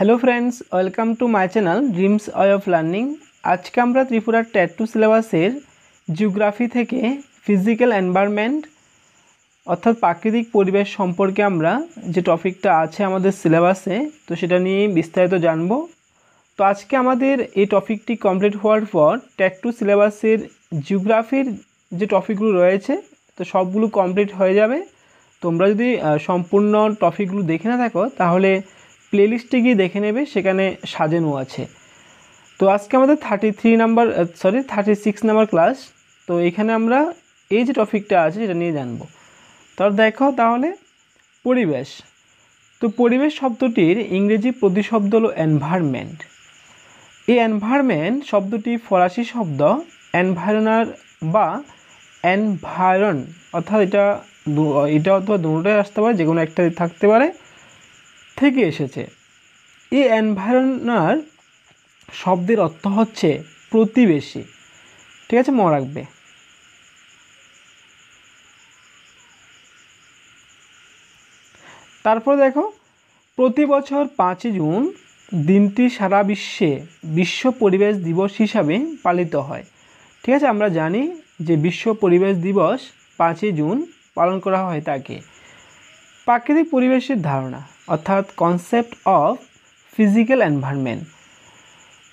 Hello friends, welcome to my channel dreams way of learning. आज के আমরা Tripura TET 2 সিলেবাসের জিওগ্রাফি থেকে ফিজিক্যাল এনवायरमेंट অর্থাৎ প্রাকৃতিক পরিবেশ সম্পর্কে আমরা যে টপিকটা আছে আমাদের সিলেবাসে তো সেটা নিয়ে বিস্তারিত জানব। তো আজকে আমাদের এই টপিকটি কমপ্লিট হওয়ার পর টেট 2 সিলেবাসের জিওগ্রাফির যে টপিকগুলো রয়েছে তো সবগুলো কমপ্লিট হয়ে যাবে। তোমরা যদি সম্পূর্ণ টপিকগুলো দেখে না থাকো তাহলে প্লেলিস্টে গিয়ে দেখে নেবে, সেখানে সাজানো আছে। তো আজকে আমাদের 36 নাম্বার ক্লাস। তো এখানে আমরা এই যে টপিকটা আছে সেটা নিয়ে জানবো। তো দেখো তাহলে পরিবেশ। তো পরিবেশ শব্দটির ইংরেজি প্রতিশব্দ হলো এনভায়রনমেন্ট। এই এনভায়রনমেন্ট শব্দটি ফরাসি শব্দ এনভায়রনার বা এনভায়রন, অর্থাৎ এটা অথবা দুটোটাই আসতে পারে, যে কোনো একটা থাকতে পারে, থেকে এসেছে। এই এনভায়রনার শব্দের অর্থ হচ্ছে প্রতিবেশী। ঠিক আছে, মনে রাখবে। তারপর দেখো, প্রতি বছর 5 জুন দিনটি সারা বিশ্বে বিশ্ব পরিবেশ দিবস হিসাবে পালিত হয়। ঠিক আছে, আমরা জানি যে বিশ্ব পরিবেশ দিবস 5 জুন পালন করা হয় তাকে। প্রাকৃতিক পরিবেশের ধারণা অর্থাৎ কনসেপ্ট অফ ফিজিক্যাল এনভায়রনমেন্ট।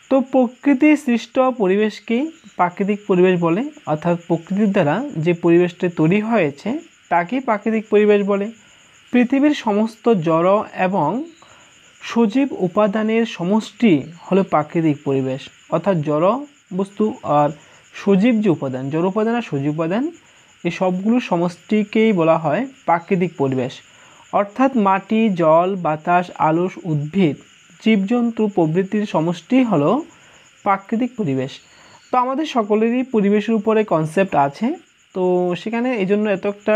তো প্রকৃতি সৃষ্ট পরিবেশকে প্রাকৃতিক পরিবেশ বলে, অর্থাৎ প্রকৃতির দ্বারা যে পরিবেশটা তৈরি হয়েছে তাকে প্রাকৃতিক পরিবেশ বলে। পৃথিবীর সমস্ত জড় এবং সজীব উপাদানের সমষ্টি হলো প্রাকৃতিক পরিবেশ, অর্থাৎ জড় বস্তু আর সজীব যে উপাদান, জড় উপাদান আর সজীব উপাদান, এই সবগুলোর সমষ্টিকেই বলা হয় প্রাকৃতিক পরিবেশ। অর্থাৎ মাটি, জল, বাতাস, আলো, উদ্ভিদ, জীবজন্তু প্রভৃতির সমষ্টি হলো প্রাকৃতিক পরিবেশ। তো আমাদের সকলেরই পরিবেশের উপরে কনসেপ্ট আছে, তো সেখানে এই জন্য এত একটা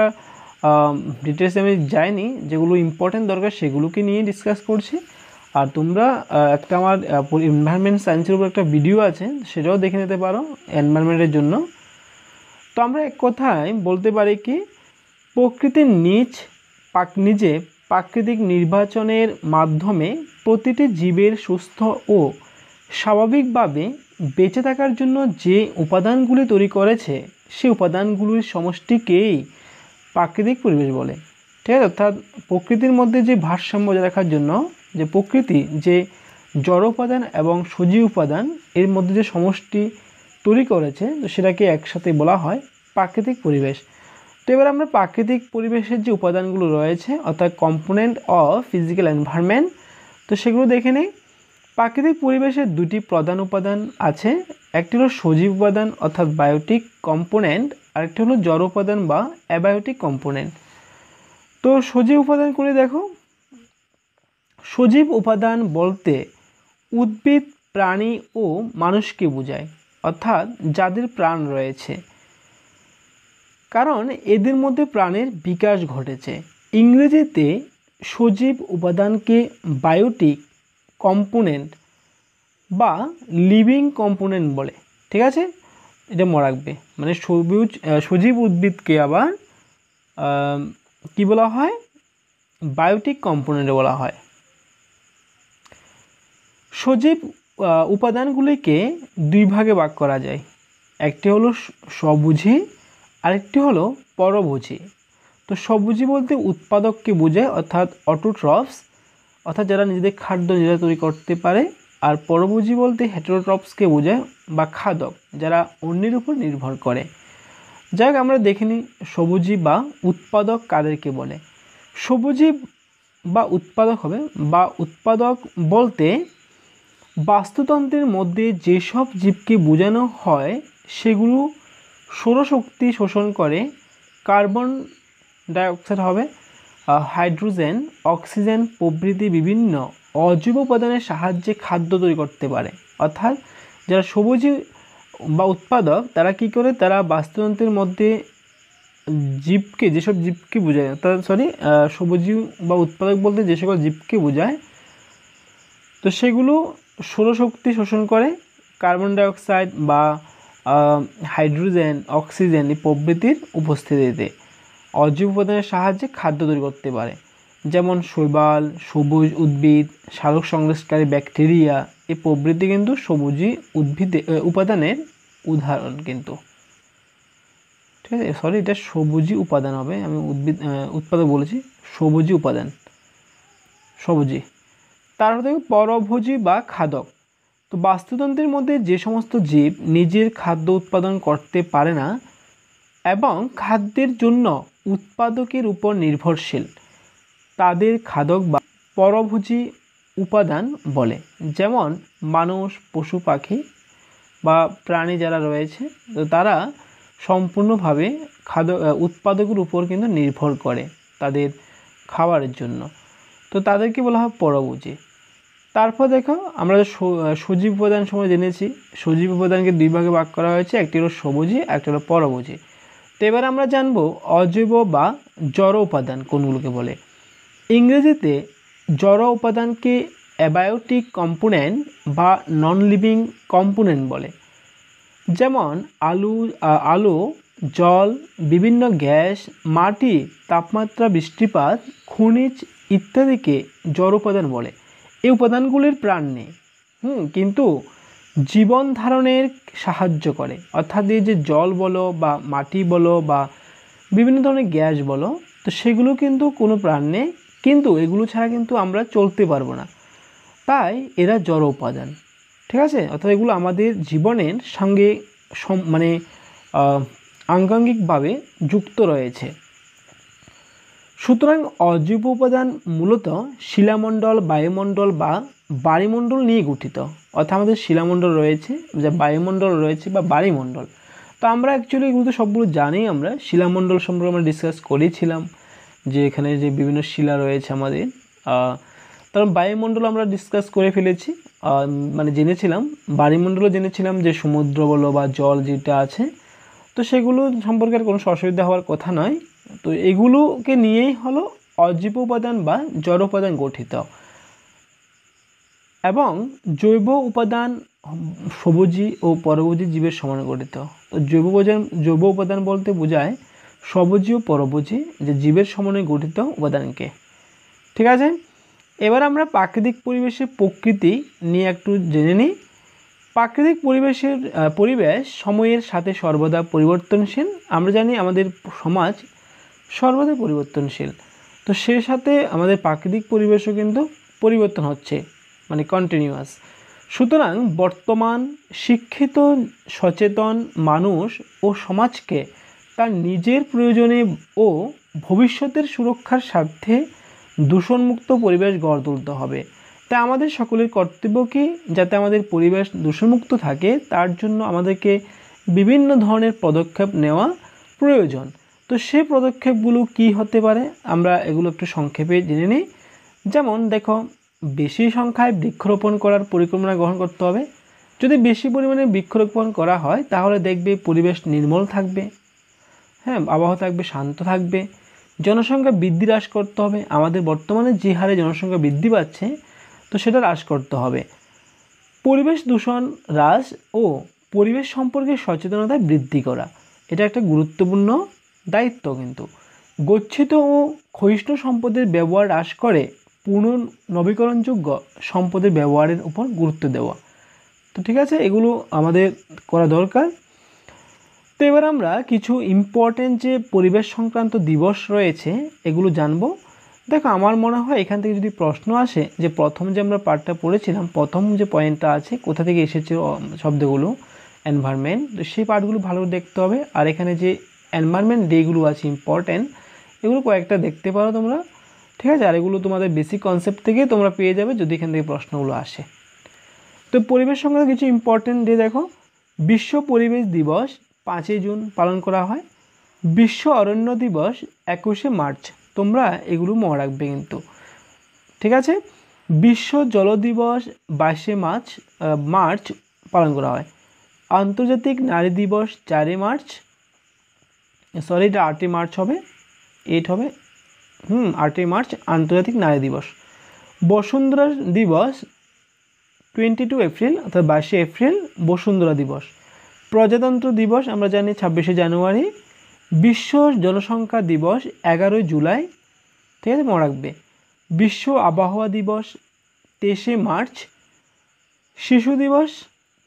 ডিটেলসে আমি যাইনি, যেগুলো ইম্পর্টেন্ট দরকার সেগুলোকে নিয়ে ডিসকাস করছি। আর তোমরা একটা আমার এনভায়রনমেন্ট সায়েন্সের উপর একটা ভিডিও আছে, সেটাও দেখে নিতে পারো এনভায়রনমেন্টের জন্য। তো আমরা এক কথায় বলতে পারি কি, প্রকৃতির নিজে প্রাকৃতিক নির্বাচনের মাধ্যমে প্রতিটি জীবের সুস্থ ও স্বাভাবিকভাবে বেঁচে থাকার জন্য যে উপাদানগুলি তৈরি করেছে সেই উপাদানগুলির সমষ্টিকেই প্রাকৃতিক পরিবেশ বলে। ঠিক আছে, অর্থাৎ প্রকৃতির মধ্যে যে ভারসাম্য বজায় রাখার জন্য যে প্রকৃতি যে জড় উপাদান এবং সজীব উপাদান এর মধ্যে যে সমষ্টি তৈরি করেছে তো সেটাকে একসাথে বলা হয় প্রাকৃতিক পরিবেশ। তো এবার আমরা প্রাকৃতিক পরিবেশের যে উপাদানগুলো রয়েছে অর্থাৎ কম্পোনেন্ট অফ ফিজিক্যাল এনভায়রনমেন্ট, তো সেগুলো দেখে নেই। প্রাকৃতিক পরিবেশের দুটি প্রধান উপাদান আছে, একটি হলো সজীব উপাদান অর্থাৎ বায়োটিক কম্পোনেন্ট, আরেকটি হলো জড় উপাদান বা অ্যাবায়োটিক কম্পোনেন্ট। তো সজীব উপাদানগুলি দেখো, সজীব উপাদান বলতে উদ্ভিদ, প্রাণী ও মানুষকে বোঝায়, অর্থাৎ যাদের প্রাণ রয়েছে, কারণ এদের মধ্যে প্রাণের বিকাশ ঘটেছে। ইংরেজিতে সজীব উপাদানকে বায়োটিক কম্পোনেন্ট বা লিভিং কম্পোনেন্ট বলে। ঠিক আছে, এটা মনে রাখবে। মানে সজীব উদ্ভিদকে আবার কি বলা হয়, বায়োটিক কম্পোনেন্ট বলা হয়। সজীব উপাদানগুলিকে দুই ভাগে ভাগ করা যায়, একটি হলো স্বভোজী আরেকটি হলো পরভোজী। তো স্বভোজী বলতে উৎপাদককে বোঝায়, অর্থাৎ অটোট্রপস, অর্থাৎ যারা নিজেদের খাদ্য নিজেরা তৈরি করতে পারে। আর পরভোজী বলতে হেটেরোট্রপসকে বোঝায় বা খাদক, যারা অন্যের উপর নির্ভর করে। যাই হোক, আমরা দেখে নিই স্বভোজী বা উৎপাদক কাদেরকে বলে। স্বভোজী বা উৎপাদক হবে, বা উৎপাদক বলতে বাস্তুতন্ত্রের মধ্যে যেসব জীবকে বোঝানো হয় সেগুলো সৌরশক্তি শোষণ করে কার্বন ডাইঅক্সাইড হবে, হাইড্রোজেন, অক্সিজেন প্রভৃতি বিভিন্ন অজৈব উপাদানের সাহায্যে খাদ্য তৈরি করতে পারে। অর্থাৎ যারা সবুজী বা উৎপাদক তারা কি করে, তারা বাস্তুতন্ত্রের মধ্যে যেসব জীবকে বোঝায়, অর্থাৎ সবুজী বা উৎপাদক বলতে যে সকল জীবকে বোঝায় তো সেগুলো সৌরশক্তি শোষণ করে কার্বন ডাইঅক্সাইড বা হাইড্রোজেন, অক্সিজেন এই প্রভৃতির উপস্থিতিতে অজৈব উপাদানের সাহায্যে খাদ্য তৈরি করতে পারে। যেমন শৈবাল, সবুজ উদ্ভিদ, সালোক সংশ্লেষকারী ব্যাকটেরিয়া এই প্রভৃতি কিন্তু সবুজী উপাদানের উদাহরণ কিন্তু। ঠিক আছে, সরি এটা সবুজী উপাদান হবে, আমি উৎপাদক বলেছি, সবুজী উপাদান, সবুজী। তারপর দেখো পরভোজী বা খাদক। তো বাস্তুতন্ত্রের মধ্যে যে সমস্ত জীব নিজের খাদ্য উৎপাদন করতে পারে না এবং খাদ্যের জন্য উৎপাদকের উপর নির্ভরশীল তাদের খাদক বা পরভোজী উপাদান বলে। যেমন মানুষ, পশু পাখি বা প্রাণী যারা রয়েছে, তো তারা সম্পূর্ণভাবে উৎপাদকের উপর কিন্তু নির্ভর করে তাদের খাবারের জন্য, তো তাদেরকে বলা হয় পরভোজী। তারপর দেখো আমরা সজীব উপাদান সময় জেনেছি, সজীব উপাদানকে দুই ভাগে ভাগ করা হয়েছে, একটি হলো সবুজী, একটি হলো পরভোজী। তো এবার আমরা জানবো অজৈব বা জড় উপাদান কোনগুলোকে বলে। ইংরেজিতে জড় উপাদানকে অ্যাবায়োটিক কম্পোনেন্ট বা নন লিভিং কম্পোনেন্ট বলে। যেমন আলো, জল, বিভিন্ন গ্যাস, মাটি, তাপমাত্রা, বৃষ্টিপাত, খনিজ ইত্যাদিকে জড় উপাদান বলে। এই উপাদানগুলির প্রাণ নেই, কিন্তু জীবন ধারণের সাহায্য করে। অর্থাৎ এই যে জল বলো বা মাটি বলো বা বিভিন্ন ধরনের গ্যাস বলো, তো সেগুলো কিন্তু কোনো প্রাণ নেই, কিন্তু এগুলো ছাড়া কিন্তু আমরা চলতে পারবো না, তাই এরা জড় উপাদান। ঠিক আছে, অর্থাৎ এগুলো আমাদের জীবনের সঙ্গে মানে আঙ্গাঙ্গিকভাবে যুক্ত রয়েছে। সুতরাং অজৈব উপাদান মূলত শিলামণ্ডল, বায়ুমণ্ডল বা বায়ুমণ্ডল নিয়ে গঠিত। অর্থাৎ আমাদের শিলামণ্ডল রয়েছে, যে বায়ুমণ্ডল রয়েছে বা বায়ুমণ্ডল। তো আমরা অ্যাকচুয়ালি এগুলো তো সবগুলো জানি, আমরা শিলামণ্ডল সম্পর্কে আমরা ডিসকাস করেছিলাম যে এখানে যে বিভিন্ন শিলা রয়েছে আমাদের। কারণ বায়ুমণ্ডল আমরা ডিসকাস করে ফেলেছি, মানে জেনেছিলাম। বায়ুমণ্ডলও জেনেছিলাম যে সমুদ্র বলো বা জল যেটা আছে, তো সেগুলো সম্পর্কে আর কোনো অসুবিধা হওয়ার কথা নয়। তো এগুলোকে নিয়েই হলো অজৈব উপাদান বা জড় উপাদান গঠিত। এবং জৈব উপাদান সবুজী ও পরভোজী জীবের সমানে গঠিত। তো জৈব উপাদান বলতে বোঝায় সবুজী ও পরভোজী যে জীবের সমন্বয়ে গঠিত উপাদানকে। ঠিক আছে, এবার আমরা প্রাকৃতিক পরিবেশের প্রকৃতি নিয়ে একটু জেনে নিই। প্রাকৃতিক পরিবেশ সময়ের সাথে সর্বদা পরিবর্তনশীল। আমরা জানি আমাদের সমাজ সর্বদা পরিবর্তনশীল, তো সেই সাথে আমাদের প্রাকৃতিক পরিবেশও কিন্তু পরিবর্তন হচ্ছে, মানে কন্টিনিউয়াস। সুতরাং বর্তমান শিক্ষিত সচেতন মানুষ ও সমাজকে তার নিজের প্রয়োজনে ও ভবিষ্যতের সুরক্ষার স্বার্থে দূষণমুক্ত পরিবেশ গড়ে তুলতে হবে। তাই আমাদের সকলের কর্তব্য কি, যাতে আমাদের পরিবেশ দূষণমুক্ত থাকে তার জন্য আমাদেরকে বিভিন্ন ধরনের পদক্ষেপ নেওয়া প্রয়োজন। তো সেই পদক্ষেপগুলো কি হতে পারে আমরা এগুলো একটু সংক্ষেপে জেনে নিই। যেমন দেখো, বেশি সংখ্যায় বৃক্ষরোপণ করার পরিকল্পনা গ্রহণ করতে হবে। যদি বেশি পরিমাণে বৃক্ষরোপণ করা হয় তাহলে দেখবে পরিবেশ নির্মল থাকবে, আবহাওয়া থাকবে, শান্ত থাকবে। জনসংখ্যা বৃদ্ধি হ্রাস করতে হবে। আমাদের বর্তমানে যে হারে জনসংখ্যা বৃদ্ধি পাচ্ছে, তো সেটা হ্রাস করতে হবে। পরিবেশ দূষণ হ্রাস ও পরিবেশ সম্পর্কে সচেতনতা বৃদ্ধি করা, এটা একটা গুরুত্বপূর্ণ দায়িত্ব। কিন্তু গচ্ছিত ও ক্ষয়িষ্ণু সম্পদের ব্যবহার হ্রাস করে পুনর্নবীকরণযোগ্য সম্পদের ব্যবহারের উপর গুরুত্ব দেওয়া। তো ঠিক আছে, এগুলো আমাদের করা দরকার। তো এবার আমরা কিছু ইম্পর্টেন্ট যে পরিবেশ সংক্রান্ত দিবস রয়েছে এগুলো জানবো। দেখো, আমার মনে হয় এখান থেকে যদি প্রশ্ন আসে যে প্রথম যে আমরা পার্টটা পড়েছিলাম, প্রথম যে পয়েন্টটা আছে কোথা থেকে এসেছে শব্দগুলো, এনভায়রনমেন্ট, তো সেই পার্টগুলো ভালো দেখতে হবে। আর এখানে যে এনভায়রনমেন্ট ডেগুলো আছে ইম্পর্টেন্ট, এগুলো কয়েকটা দেখতে পারো তোমরা। ঠিক আছে, আর এগুলো তোমাদের বেসিক কনসেপ্ট থেকে তোমরা পেয়ে যাবে যদি এখান থেকে প্রশ্নগুলো আসে। তো পরিবেশ সংক্রান্ত কিছু ইম্পর্টেন্ট ডে দেখো। বিশ্ব পরিবেশ দিবস 5ই জুন পালন করা হয়। বিশ্ব অরণ্য দিবস 21শে মার্চ, তোমরা এগুলো মনে রাখবে কিন্তু। ঠিক আছে, বিশ্ব জল দিবস 22শে মার্চ পালন করা হয়। আন্তর্জাতিক নারী দিবস 4 মার্চ, সরি এটা 8 মার্চ হবে, 8 হবে, 8 মার্চ আন্তর্জাতিক নারী দিবস। বসুন্ধরা দিবস 22 এপ্রিল, অর্থাৎ 22শে এপ্রিল বসুন্ধরা দিবস। প্রজাতন্ত্র দিবস আমরা জানি 26শে জানুয়ারি। বিশ্ব জনসংখ্যা দিবস 11 জুলাই। ঠিক আছে, মনে রাখবে। বিশ্ব আবহাওয়া দিবস 23শে মার্চ, শিশু দিবস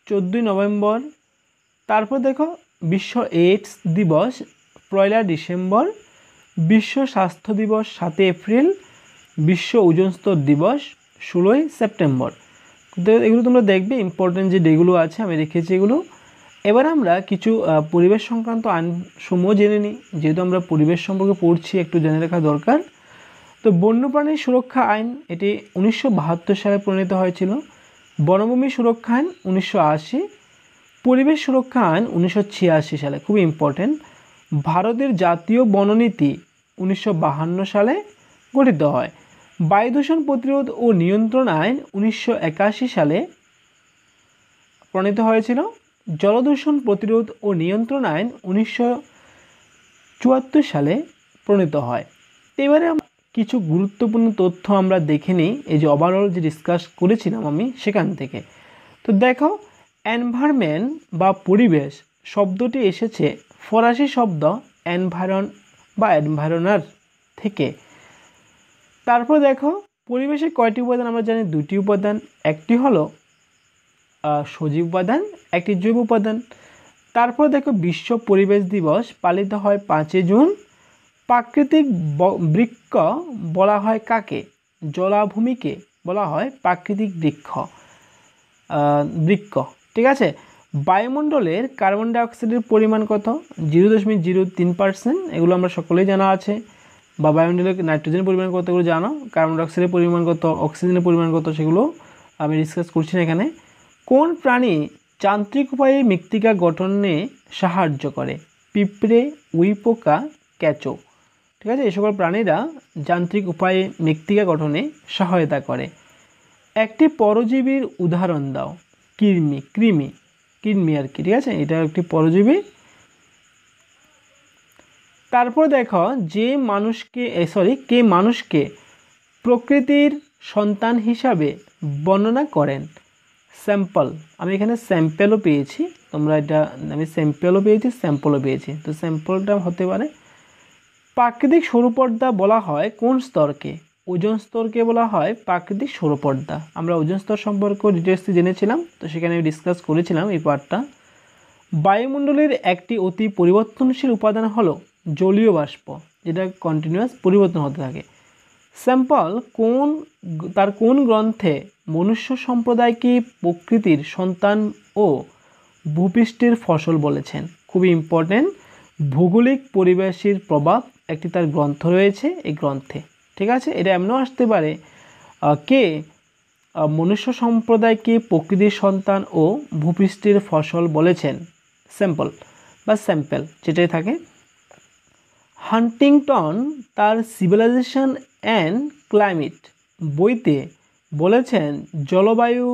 14ই নভেম্বর। তারপর দেখো বিশ্ব এইডস দিবস 1 ডিসেম্বর, বিশ্ব স্বাস্থ্য দিবস 7 এপ্রিল, বিশ্ব ওজোন স্তর দিবস 16ই সেপ্টেম্বর। এগুলো তোমরা দেখবে ইম্পর্টেন্ট যে ডেগুলো আছে আমি রেখেছি এগুলো। এবার আমরা কিছু পরিবেশ সংক্রান্ত আইনসমূহ জেনে নিই, যেহেতু আমরা পরিবেশ সম্পর্কে পড়ছি একটু জেনে রাখা দরকার। তো বন্যপ্রাণী সুরক্ষা আইন এটি 1972 সালে প্রণীত হয়েছিল। বনভূমি সুরক্ষা আইন 1980, পরিবেশ সুরক্ষা আইন 1986 সালে, খুবই ইম্পর্টেন্ট। ভারতের জাতীয় বননীতি 1952 সালে গঠিত হয়। বায়ু দূষণ প্রতিরোধ ও নিয়ন্ত্রণ আইন 1981 সালে প্রণীত হয়েছিল। জলদূষণ প্রতিরোধ ও নিয়ন্ত্রণ আইন 1974 সালে প্রণীত হয়। এবারে কিছু গুরুত্বপূর্ণ তথ্য আমরা দেখে নিই, এই যে ওভারঅল যে ডিসকাস করেছিলাম আমি সেখান থেকে। তো দেখো, এনভায়রনমেন্ট বা পরিবেশ শব্দটি এসেছে ফরাসি শব্দ এনভায়রন বা এনভায়রনার থেকে। তারপর দেখো, পরিবেশে কয়টি উপাদান আমরা জানি? 2টি উপাদান, একটি হলো সজীব উপাদান, একটি জৈব উপাদান। তারপর দেখো, বিশ্ব পরিবেশ দিবস পালিত হয় 5 জুন। প্রাকৃতিক বৃক্ষ বলা হয় কাকে? জলাভূমিকে বলা হয় প্রাকৃতিক বৃক্ষ। ঠিক আছে। বায়ুমণ্ডলের কার্বন ডাইঅক্সাইডের পরিমাণ কত? 0.03%। এগুলো আমরা সকলেই জানা আছে। বা বায়ুমণ্ডলের নাইট্রোজেনের পরিমাণ কত এগুলো জানো, কার্বন ডাইঅক্সাইডের পরিমাণ কত, অক্সিজেনের পরিমাণ কত সেগুলো আমি ডিসকাস করছি না এখানে। কোন প্রাণী যান্ত্রিক উপায়ে মৃত্তিকা গঠনে সাহায্য করে? পিঁপড়ে, উইপোকা, কেঁচো। ঠিক আছে, এই সকল প্রাণীরা যান্ত্রিক উপায়ে মৃত্তিকা গঠনে সহায়তা করে। একটি পরজীবীর উদাহরণ দাও। কৃমি আর কি। ঠিক আছে, এটা একটি পরজীবী। তারপর দেখো, কে মানুষকে প্রকৃতির সন্তান হিসাবে বর্ণনা করেন? স্যাম্পল। আমি এখানে স্যাম্পেলও পেয়েছি, তোমরা এটা আমি স্যাম্পেলও পেয়েছি, স্যাম্পলও পেয়েছি। তো স্যাম্পলটা হতে পারে। প্রাকৃতিক সৌরপর্দা বলা হয় কোন স্তরকে? ওজোন স্তরকে বলা হয় প্রাকৃতিক সৌরপর্দা। আমরা ওজোন স্তর সম্পর্কে ডিটেলসে জেনেছিলাম, তো সেখানে আমি ডিসকাস করেছিলাম এই পার্টটা। বায়ুমণ্ডলের একটি অতি পরিবর্তনশীল উপাদান হলো জলীয় বাষ্প, যেটা কন্টিনিউয়াস পরিবর্তন হতে থাকে। স্যাম্পল তার কোন গ্রন্থে মনুষ্য সম্প্রদায়কে প্রকৃতির সন্তান ও ভূপৃষ্ঠের ফসল বলেছেন? খুবই ইম্পর্টেন্ট। ভৌগোলিক পরিবেশের প্রভাব একটি তার গ্রন্থ রয়েছে এই গ্রন্থে। ঠিক আছে, এটা এমনও আসতে পারে কে মনুষ্য সম্প্রদায়কে প্রকৃতির সন্তান ও ভূপৃষ্ঠের ফসল বলেছেন? স্যাম্পল যেটাই থাকে। হান্টিংটন তার সিভিলাইজেশন অ্যান্ড ক্লাইমেট বইতে বলেছেন জলবায়ু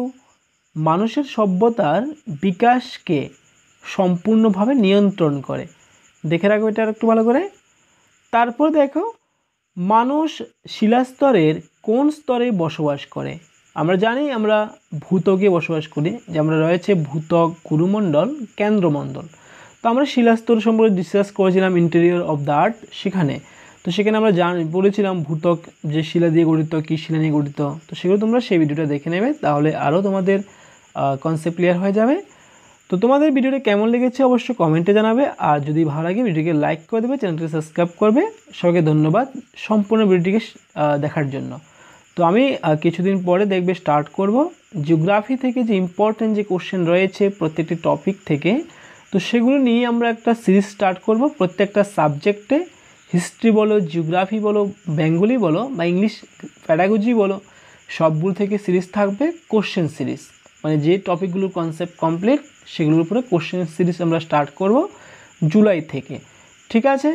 মানুষের সভ্যতার বিকাশকে সম্পূর্ণভাবে নিয়ন্ত্রণ করে। দেখে রাখো এটা একটু ভালো করে। তারপর দেখো, মানুষ শিলাস্তরের কোন স্তরে বসবাস করে? আমরা জানি আমরা ভূত্বকে বসবাস করি, যে আমরা রয়েছে ভূত্বক, গুরুমণ্ডল, কেন্দ্রমণ্ডল। তো আমরা শিলাস্তর সম্পর্কে ডিসকাস করেছিলাম ইন্টেরিয়র অফ দ্য আর্থ সেখানে। তো সেখানে আমরা বলেছিলাম ভূত্বক যে শিলা দিয়ে গঠিত, কী শিলা নিয়ে গঠিত। তো সেগুলো তোমরা সেই ভিডিওটা দেখে নেবে, তাহলে আরও তোমাদের কনসেপ্ট ক্লিয়ার হয়ে যাবে। তো তোমাদের ভিডিওটা কেমন লেগেছে অবশ্যই কমেন্টে জানাবে, আর যদি ভালো লাগে ভিডিওকে লাইক করে দেবে, চ্যানেলটিকে সাবস্ক্রাইব করবে। সবাইকে ধন্যবাদ সম্পূর্ণ ভিডিওটিকে দেখার জন্য। তো আমি কিছুদিন পরে দেখবে স্টার্ট করব জিওগ্রাফি থেকে যে ইম্পর্টেন্ট যে কোশ্চেন রয়েছে প্রত্যেকটি টপিক থেকে, তো সেগুলো নিয়ে আমরা একটা সিরিজ স্টার্ট করব প্রত্যেকটা সাবজেক্টে। হিস্ট্রি বলো, জিওগ্রাফি বলো, বেঙ্গলি বলো বা ইংলিশ প্যাডাগজি বলো, সবগুলো থেকে সিরিজ থাকবে কোশ্চেন সিরিজ। মানে যে টপিকগুলোর কনসেপ্ট কমপ্লিট সেগুলোর উপরে কোশ্চেন সিরিজ আমরা স্টার্ট করব জুলাই থেকে। ঠিক আছে।